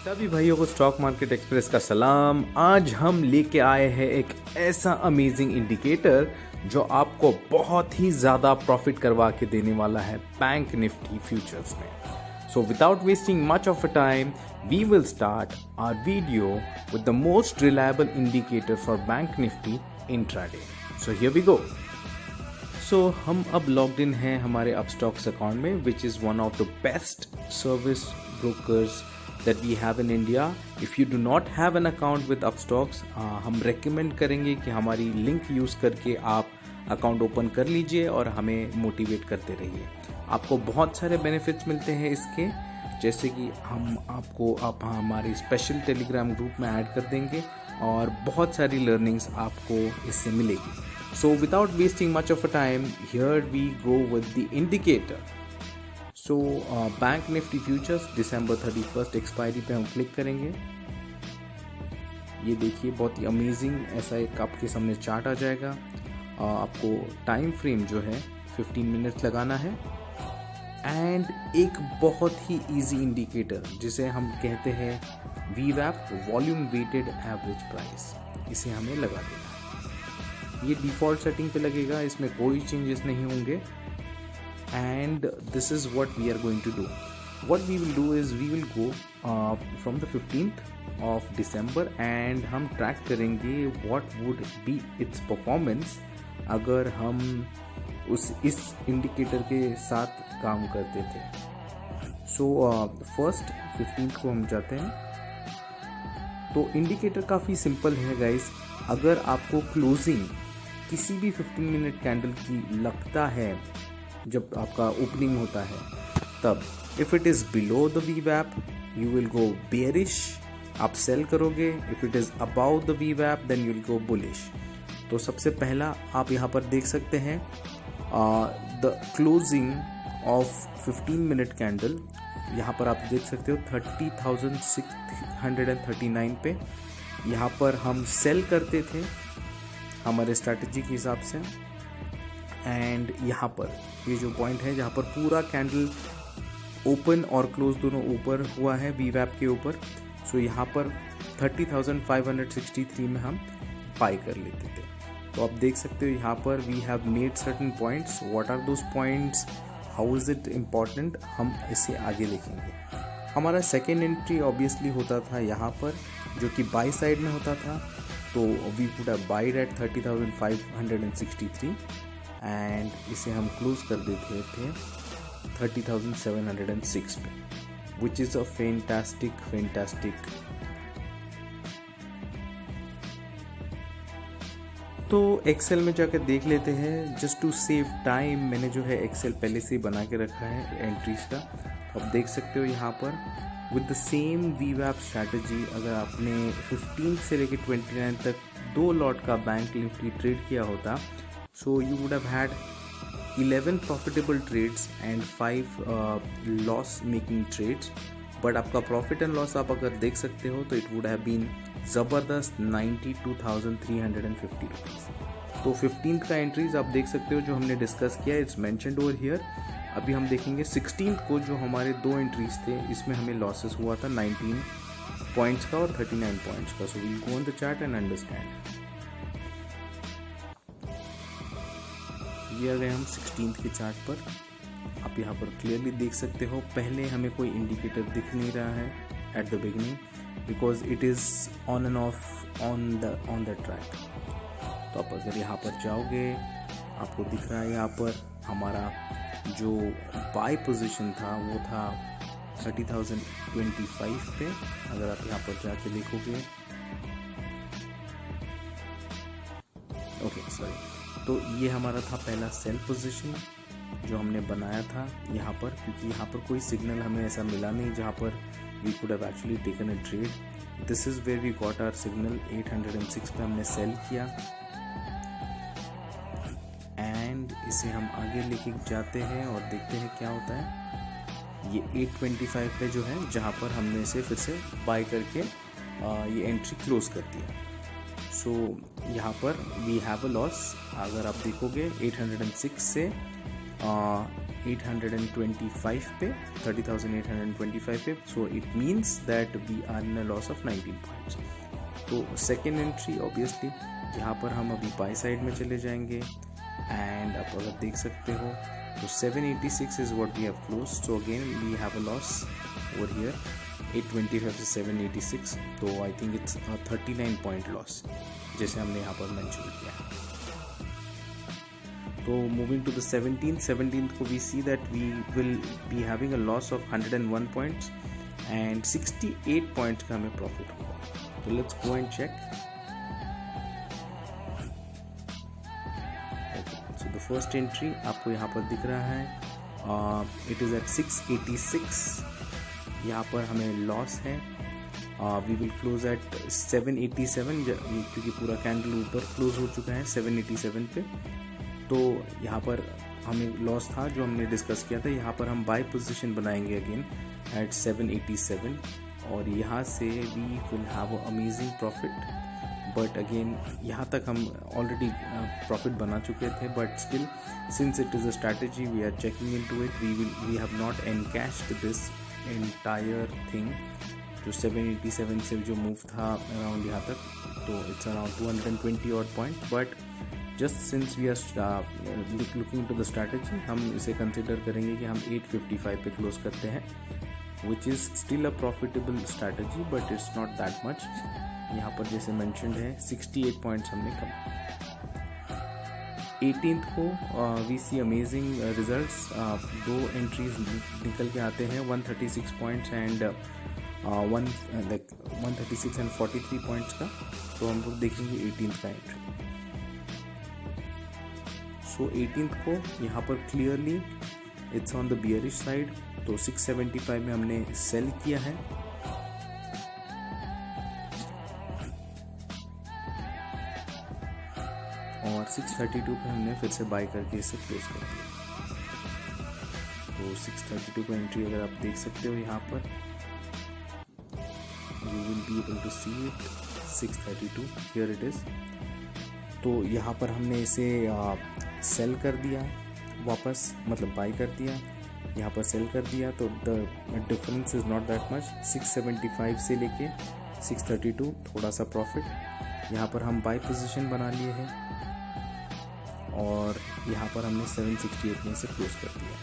सभी भाइयों को स्टॉक मार्केट एक्सप्रेस का सलाम। आज हम लेके आए हैं एक ऐसा अमेजिंग इंडिकेटर जो आपको बहुत ही ज़्यादा प्रॉफिट करवा के देने वाला है बैंक निफ्टी फ्यूचर्स में। So without wasting much of a time we will start our video with the most reliable indicator for bank Nifty intraday. So here we go. So हम अब लॉग्ड इन हैं हमारे अपस्टॉक्स अकाउंट में, which is one of the best service brokers that we have in India. If you do not have an account with Upstocks, हम recommend करेंगे कि हमारी link use करके आप अकाउंट ओपन कर लीजिए और हमें मोटिवेट करते रहिए। आपको बहुत सारे बेनिफिट्स मिलते हैं इसके, जैसे कि हम आपको हमारी स्पेशल टेलीग्राम ग्रुप में ऐड कर देंगे और बहुत सारी लर्निंग्स आपको इससे मिलेगी। So without wasting much of a time here we go with the indicator. So bank Nifty futures दिसंबर 31 एक्सपायरी पे हम क्लिक करेंगे। ये देखिए बहुत ही अमेजिंग ऐसा एक आपके सामने चार्ट आ जाएगा। आपको टाइम फ्रेम जो है 15 मिनट्स लगाना है एंड एक बहुत ही इजी इंडिकेटर जिसे हम कहते हैं VWAP volume weighted average price, इसे हमें लगा देना है। ये डिफ़ॉल्ट सेटिंग पे लगेगा, इसमें कोई चेंजेस नहीं होंगे। And this is what we are going to do. What we will do is we will go from the 15th of December and हम track करेंगे what would be its performance अगर हम इस इंडिकेटर के साथ काम करते थे। So first 15th को हम जाते हैं। तो इंडिकेटर काफ़ी सिंपल है गाइस। अगर आपको क्लोजिंग किसी भी 15 मिनट कैंडल की लगता है जब आपका ओपनिंग होता है, तब if it is below the VWAP you will go bearish, आप सेल करोगे। If it is above the VWAP then you will go bullish. तो सबसे पहला आप यहाँ पर देख सकते हैं the closing of 15 minute candle. यहाँ पर आप देख सकते हो 30,639 पे। यहाँ पर हम सेल करते थे हमारे स्ट्रैटेजी के हिसाब से। एंड यहाँ पर ये जो पॉइंट है जहाँ पर पूरा कैंडल ओपन और क्लोज दोनों ऊपर हुआ है VWAP के ऊपर। सो यहाँ पर 30,563 में हम बाई कर लेते थे। तो आप देख सकते हो यहाँ पर we have made certain points. What are those points, how is it important, हम इसे आगे देखेंगे। हमारा सेकेंड एंट्री ऑब्वियसली होता था यहाँ पर, जो कि बाई साइड में होता था। तो we would have buyed at 30,563 and इसे हम क्लोज कर देते थे 30,706 पे, विच इज़ अ फैंटास्टिक। तो एक्सेल में जाकर देख लेते हैं। जस्ट टू सेव टाइम मैंने जो है एक्सेल पहले से ही बना के रखा है एंट्रीज का। आप देख सकते हो यहाँ पर with the same VWAP strategy, अगर आपने 15 से लेकर 29 तक 2 लॉट का बैंक निफ्टी ट्रेड किया होता, so you would have had 11 profitable trades and 5 loss making trades, but आपका प्रॉफिट एंड लॉस आप अगर देख सकते हो तो इट वुड हैव बीन ज़बरदस्त 92,350 रुपीज़। तो 15th का एंट्रीज आप देख सकते हो जो हमने डिस्कस किया, इट्स मेंशन्ड ओवर हियर। अभी हम देखेंगे 16th को जो हमारे 2 एंट्रीज थे, इसमें हमें लॉसेस हुआ था 19 पॉइंट्स का और 39 पॉइंट्स का। So we'll go on the chart and understand. ये आ गए हम 16th के चार्ट पर। आप यहाँ पर क्लियरली देख सकते हो पहले हमें कोई इंडिकेटर दिख नहीं रहा है at the beginning, because it is on end of on the track. तो आप अगर यहाँ पर जाओगे आपको दिख रहा है यहाँ पर हमारा जो बाय पोजीशन था वो था 30,025 पे। अगर आप यहाँ पर जाके देखोगे, ओके सॉरी, तो ये हमारा था पहला सेल पोजीशन जो हमने बनाया था यहाँ पर, क्योंकि यहाँ पर कोई सिग्नल हमें ऐसा मिला नहीं जहाँ पर we could have actually taken a trade. This is where we got our signal. 806 पे हमने सेल किया एंड इसे हम आगे लेके जाते हैं और देखते हैं क्या होता है। ये 825 पे जो है जहाँ पर हमने इसे फिर से बाय करके ये एंट्री क्लोज कर दिया। सो यहाँ पर वी हैव अ लॉस। अगर आप देखोगे 806 से 825 पे, 30,825 पे. So it means that we are in a loss of 19 points. तो सेकेंड एंट्री ऑब्वियसली यहाँ पर हम अभी बाय साइड में चले जाएंगे एंड आप अगर देख सकते हो तो 786 is what we have close. So again we have a loss over here 825 से 786. तो I think it's 39 point loss जैसे हमने यहाँ पर मेंशन किया है. तो मूविंग टू द 17th को we see that we will be having a loss of 101 points and 68 points का हमें प्रॉफिट होगा. तो let's go and check. So the first entry आपको यहाँ पर दिख रहा है, इट इज़ एट 686. यहाँ पर हमें लॉस है. वी विल क्लोज एट 787 क्योंकि पूरा कैंडल ऊपर क्लोज हो चुका है 787 पे. तो यहाँ पर हमें लॉस था जो हमने डिस्कस किया था. यहाँ पर हम बाय पोजीशन बनाएंगे अगेन एट 787 और यहाँ से we will have a amazing profit. But again यहाँ तक हम ऑलरेडी प्रॉफिट बना चुके थे. But still since it is a strategy we are checking into it. We have not encashed this entire thing. जो 787 से जो मूव था अराउंड यहाँ तक, तो it's around 220 odd point. But just since we are looking to the strategy, हम इसे consider करेंगे कि हम 855 पे क्लोज करते हैं, which is still a profitable strategy but it's not that much. यहाँ पर जैसे मैंशनड है 68 पॉइंट्स हमने कम. 18th को we see amazing results. 2 entries निकल के आते हैं 136 पॉइंट्स एंड 136 एंड 43 पॉइंट्स का. तो हम लोग देखेंगे 18th का एंट्री. सो 18th को यहाँ पर clearly it's on the bearish side. तो 675 में हमने सेल किया है और 632 पे हमने फिर से बाय करके इसे क्लोज कर दिया. तो 632 पे एंट्री अगर आप देख सकते हो यहाँ पर, you will be able to see it. 632 here it is. तो यहाँ पर हमने इसे सेल कर दिया वापस, मतलब बाय कर दिया, यहाँ पर सेल कर दिया. तो the difference is not that much. 675 से लेके 632 थोड़ा सा प्रॉफिट. यहाँ पर हम बाय पोजीशन बना लिए हैं और यहाँ पर हमने 768 में से क्लोज कर दिया.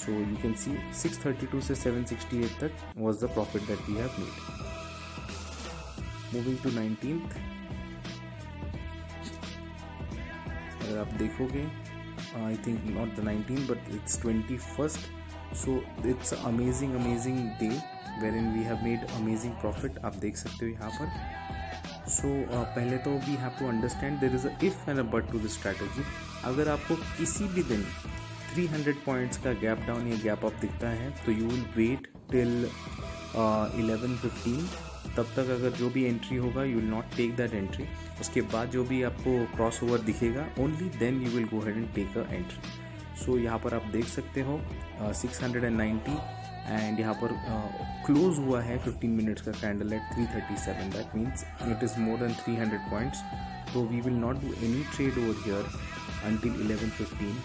सो यू कैन सी 632 से 768 तक was the profit that we have made. Moving to 19th, अगर आप देखोगे I think not the 19th but it's 21st. So it's an amazing day wherein we have made amazing profit. आप देख सकते हो यहाँ पर. So पहले तो we have to understand there is a if and a but to the strategy. अगर आपको किसी भी दिन 300 पॉइंट्स का गैप डाउन या गैप अप दिखता है तो you will wait till 11:15. तब तक अगर जो भी एंट्री होगा you will not take that entry. उसके बाद जो भी आपको क्रॉस ओवर दिखेगा only then you will go ahead and take a entry. So यहाँ पर आप देख सकते हो 690 एंड यहाँ पर क्लोज हुआ है 15 मिनट्स का candle at 337. That means it is more than 300 points. तो we will not do any trade over here until 11:15.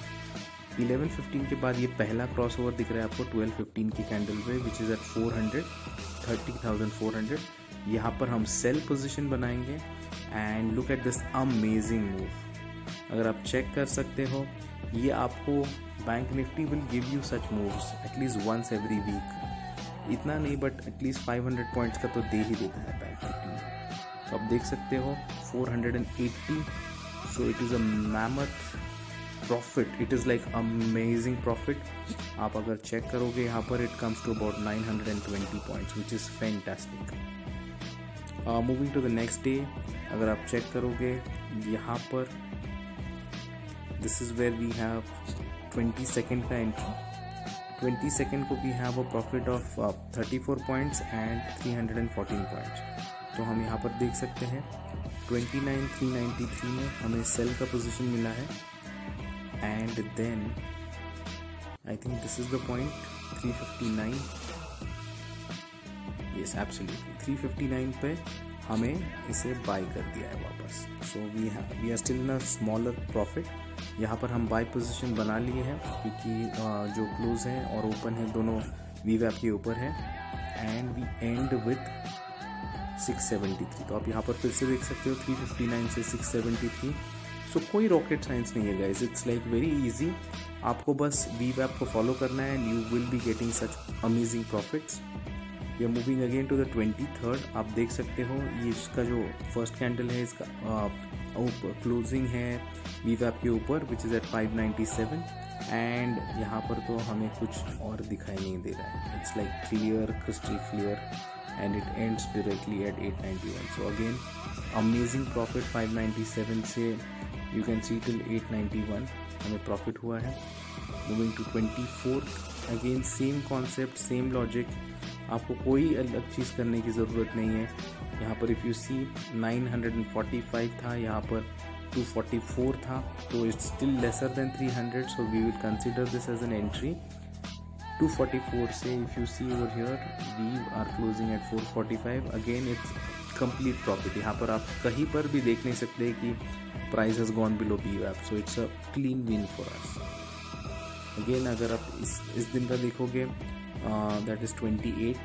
11:15 के बाद ये पहला क्रॉस ओवर दिख रहा है आपको 12:15 की कैंडल पे विच इज़ एट 30,400. यहाँ पर हम सेल पोजीशन बनाएंगे and look at this amazing move. अगर आप चेक कर सकते हो ये आपको bank Nifty will give you such moves at least once every week. इतना नहीं बट एटलीस्ट 500 पॉइंट्स का तो दे ही देता है बैंक निफ्टी में. तो आप देख सकते हो 480. So it is a mammoth profit. It is like amazing profit. आप अगर चेक करोगे यहाँ पर it comes to about 920 points which is fantastic. Moving to the next day, अगर आप चेक करोगे यहाँ पर this is where we have 22nd का एंट्री. 22nd को we have a profit of 34 points and 314 points. तो हम यहाँ पर देख सकते हैं 29,393 में हमें सेल का पोजीशन मिला है. And then I think this is the point 359. Yes, absolutely 359 पे हमें इसे बाय कर दिया है वापस. So we are still in a smaller profit यहाँ पर हम बाय पोजीशन बना लिए हैं क्योंकि जो क्लोज है और ओपन है दोनों VWAP के ऊपर है एंड वी एंड विथ 673। तो आप यहाँ पर फिर से देख सकते हो 359 से 673। सो कोई रॉकेट साइंस नहीं है guys, it's like very easy. आपको बस VWAP को फॉलो करना है and you will be getting such amazing profits. We are moving again to the 23rd। आप देख सकते हो ये इसका जो फर्स्ट कैंडल है इसका क्लोजिंग है VWAP के ऊपर विच इज़ एट 597 एंड यहाँ पर तो हमें कुछ और दिखाई नहीं दे रहा है। It's like clear crystal clear and it ends directly at 891। So again amazing profit 597 से यू कैन सी टिल 891 हमें प्रॉफिट हुआ है। Moving to 24th again same concept same logic, आपको कोई अलग चीज़ करने की ज़रूरत नहीं है। यहाँ पर इफ़ यू सी 945 था, यहाँ पर 244 था, तो it's still lesser than 300, so we will consider this as an entry. 244 से if you see over here we are closing at 445, again it's complete profit. यहाँ पर आप कहीं पर भी देख नहीं सकते कि price has gone below VWAP, so it's a clean win for us. Again अगर आप इस दिन का देखोगे दैट इज़ 28,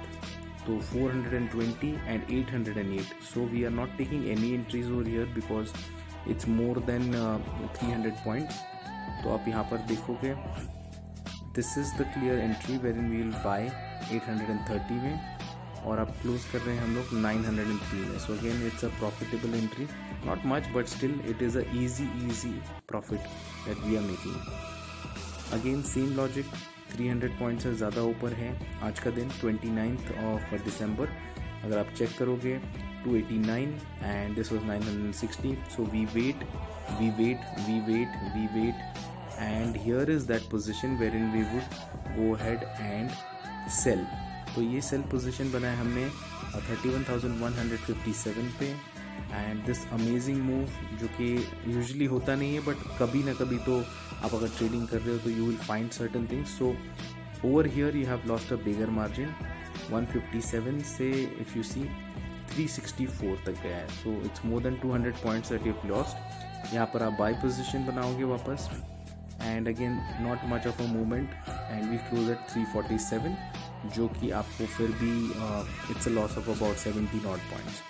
तो 420 and 808, so we are not taking any entries over here because it's more than 300 points. तो आप यहाँ पर देखोगे this is the clear entry where in we will buy 830 में और आप क्लोज कर रहे हैं हम लोग 903 में। So again it's a profitable entry, not much but still it is a easy profit that we are making. Again same logic, 300 point से ज़्यादा ऊपर है आज का दिन 29th ऑफ दिसंबर। अगर आप चेक करोगे 289 and this was 960, so we wait and here is that position where in we would go ahead and sell. तो ये सेल पोजीशन बनाया हमने 31,157 पे एंड दिस अमेजिंग मूव जो कि यूजुअली होता नहीं है बट कभी ना कभी तो आप अगर ट्रेडिंग कर रहे हो तो you will find certain things. So over here you have lost a bigger margin 157 से इफ़ यू सी 364 तक गया है, so it's more than 200 points that you have lost. यहाँ पर आप बाय पोजीशन बनाओगे वापस and again not much of a movement and we close at 347, जो कि आपको फिर भी it's a loss of about 70 not points.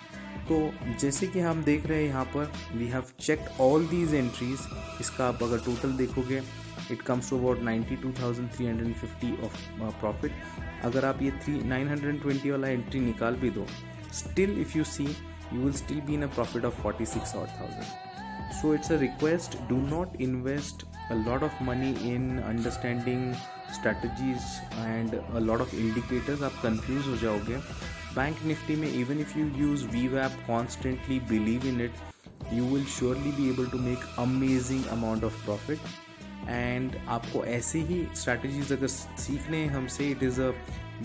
तो जैसे कि हम देख रहे हैं यहाँ पर we have checked all these entries. इसका आप अगर टोटल देखोगे it comes to about 92,350 of profit. अगर आप ये 920 वाला एंट्री निकाल भी दो still if you see you will still be in a profit of 46,000। So it's a request, do not invest a lot of money in understanding strategies and a lot of indicators, आप confuse हो जाओगे। Bank Nifty में even if you use VWAP constantly, believe in it, you will surely be able to make amazing amount of profit। and आपको ऐसे ही strategies अगर सीखने हैं हमसे, it is a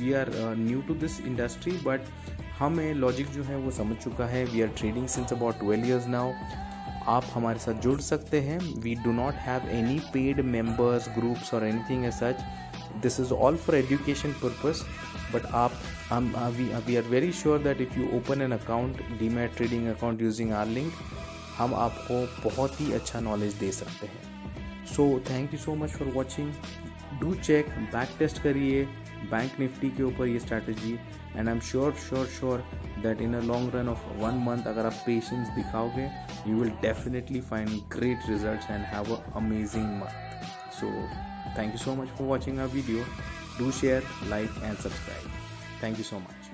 we are new to this industry but हमें logic जो है वो समझ चुका है। We are trading since about 12 years now. आप हमारे साथ जुड़ सकते हैं। We do not have any paid members groups और anything as such, this is all for education purpose. But we are very sure that if you open an account, demat trading account using our link, हम आपको बहुत ही अच्छा knowledge दे सकते हैं। So thank you so much for watching. Do check, back test करिए bank Nifty के ऊपर ये strategy and I am sure that in a long run of 1 month अगर आप पेशेंस दिखाओगे you will definitely find great results and have an amazing month. So thank you so much for watching our video. Do share, like and subscribe. Thank you so much.